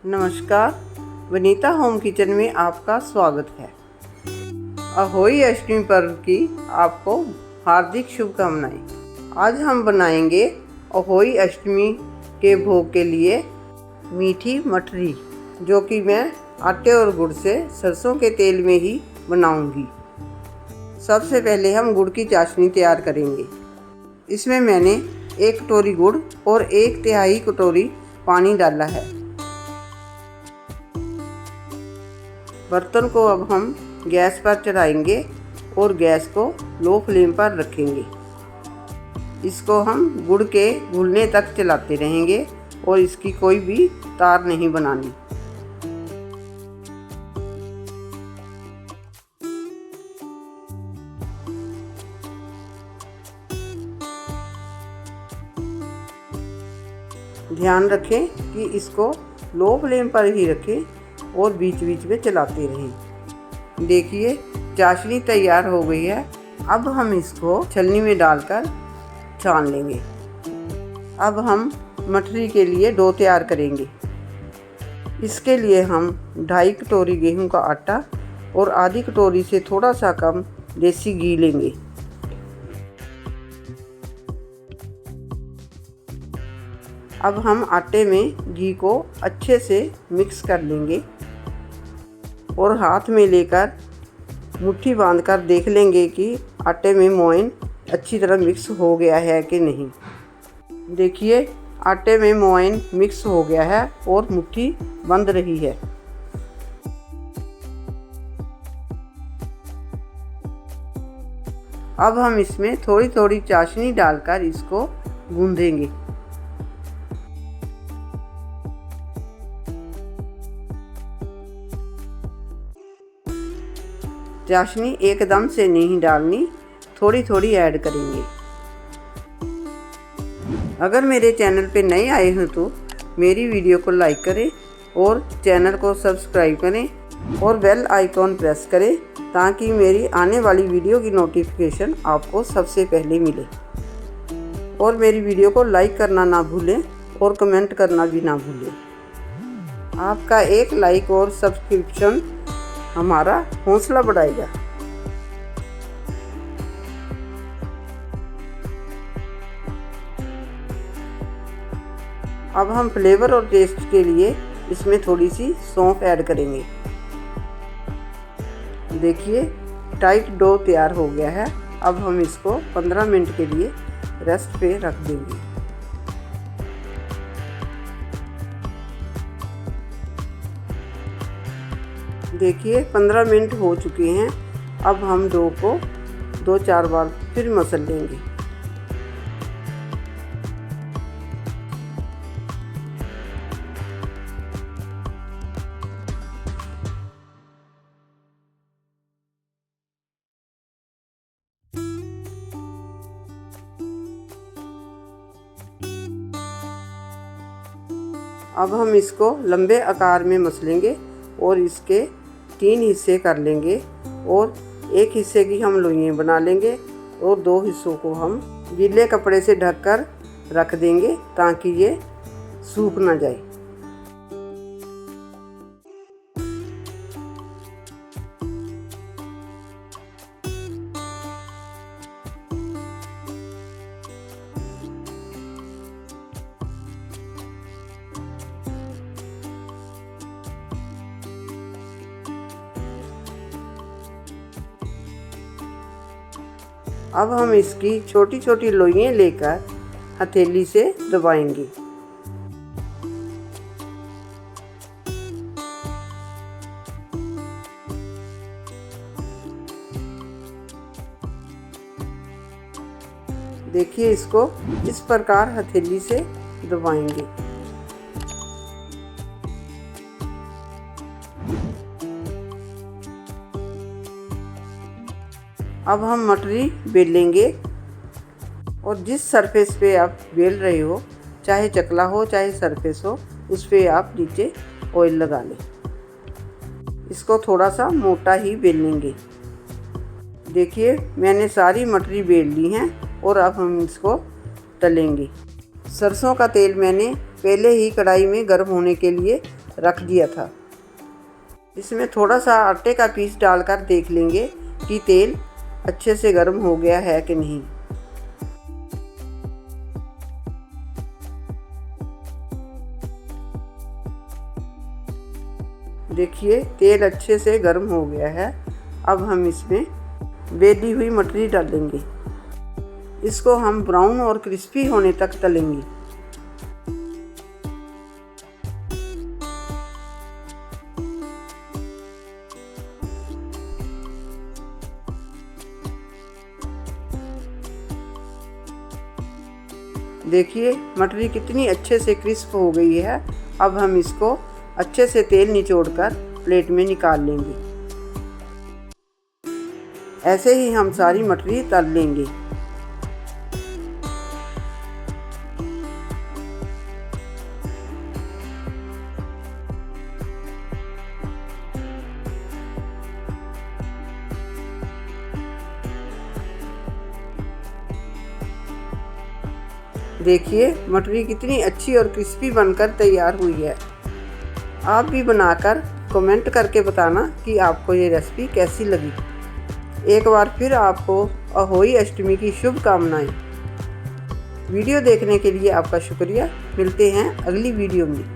नमस्कार, Vanita home kitchen में आपका स्वागत है। अहोई अष्टमी पर्व की आपको हार्दिक शुभकामनाएं। आज हम बनाएंगे अहोई अष्टमी के भोग के लिए मीठी मठरी, जो कि मैं आटे और गुड़ से सरसों के तेल में ही बनाऊंगी। सबसे पहले हम गुड़ की चाशनी तैयार करेंगे। इसमें मैंने 1 कटोरी गुड़ और 1/3 कटोरी पानी डाला है। बर्तन को अब हम गैस पर चढ़ाएंगे और गैस को लो फ्लेम पर रखेंगे। इसको हम गुड़ के घुलने तक चलाते रहेंगे और इसकी कोई भी तार नहीं बनानी। ध्यान रखें कि इसको लो फ्लेम पर ही रखें और बीच बीच में चलाते रहें। देखिए, चाशनी तैयार हो गई है। अब हम इसको छलनी में डालकर छान लेंगे। अब हम मठरी के लिए डो तैयार करेंगे। इसके लिए हम 2.5 कटोरी गेहूं का आटा और आधी कटोरी से थोड़ा सा कम देसी घी लेंगे। अब हम आटे में घी को अच्छे से मिक्स कर लेंगे और हाथ में लेकर मुट्ठी बांधकर देख लेंगे कि आटे में मोयन अच्छी तरह मिक्स हो गया है कि नहीं। देखिए, आटे में मोयन मिक्स हो गया है और मुट्ठी बंध रही है। अब हम इसमें थोड़ी थोड़ी चाशनी डालकर इसको गूंदेंगे। चाशनी एकदम से नहीं डालनी, थोड़ी थोड़ी ऐड करेंगे। अगर मेरे चैनल पे नए आए हो तो मेरी वीडियो को लाइक करें और चैनल को सब्सक्राइब करें और बेल आइकॉन प्रेस करें ताकि मेरी आने वाली वीडियो की नोटिफिकेशन आपको सबसे पहले मिले। और मेरी वीडियो को लाइक करना ना भूलें और कमेंट करना भी ना भूलें। आपका एक लाइक और सब्सक्रिप्शन हमारा हौसला बढ़ाएगा। अब हम फ्लेवर और टेस्ट के लिए इसमें थोड़ी सी सौंफ ऐड करेंगे। देखिए, टाइट डो तैयार हो गया है। अब हम इसको 15 मिनट के लिए रेस्ट पे रख देंगे। देखिए, 15 मिनट हो चुके हैं। अब हम डो को 2-4 बार फिर मसल लेंगे। अब हम इसको लंबे आकार में मसलेंगे और इसके 3 हिस्से कर लेंगे और एक हिस्से की हम लोइयां बना लेंगे और 2 हिस्सों को हम गीले कपड़े से ढककर रख देंगे ताकि ये सूख ना जाए। अब हम इसकी छोटी छोटी लोइयां लेकर हथेली से दबाएंगे। देखिए, इसको इस प्रकार हथेली से दबाएंगे। अब हम मठरी बेलेंगे और जिस सरफेस पे आप बेल रहे हो, चाहे चकला हो चाहे सरफेस हो, उस पे आप नीचे ऑयल लगा लें। इसको थोड़ा सा मोटा ही बेलेंगे। देखिए, मैंने सारी मठरी बेल ली हैं और अब हम इसको तलेंगे। सरसों का तेल मैंने पहले ही कढ़ाई में गर्म होने के लिए रख दिया था। इसमें थोड़ा सा आटे का पीस डालकर देख लेंगे कि तेल अच्छे से गर्म हो गया है कि नहीं। देखिए तेल अच्छे से गर्म हो गया है। अब हम इसमें बेली हुई मटरी डालेंगे। इसको हम ब्राउन और क्रिस्पी होने तक तलेंगे। देखिए मटरी कितनी अच्छे से क्रिस्प हो गई है। अब हम इसको अच्छे से तेल निचोड़कर प्लेट में निकाल लेंगे। ऐसे ही हम सारी मटरी तल लेंगे। देखिए मटरी कितनी अच्छी और क्रिस्पी बनकर तैयार हुई है। आप भी बनाकर कमेंट करके बताना कि आपको ये रेसिपी कैसी लगी। एक बार फिर आपको अहोई अष्टमी की शुभकामनाएं। वीडियो देखने के लिए आपका शुक्रिया। मिलते हैं अगली वीडियो में।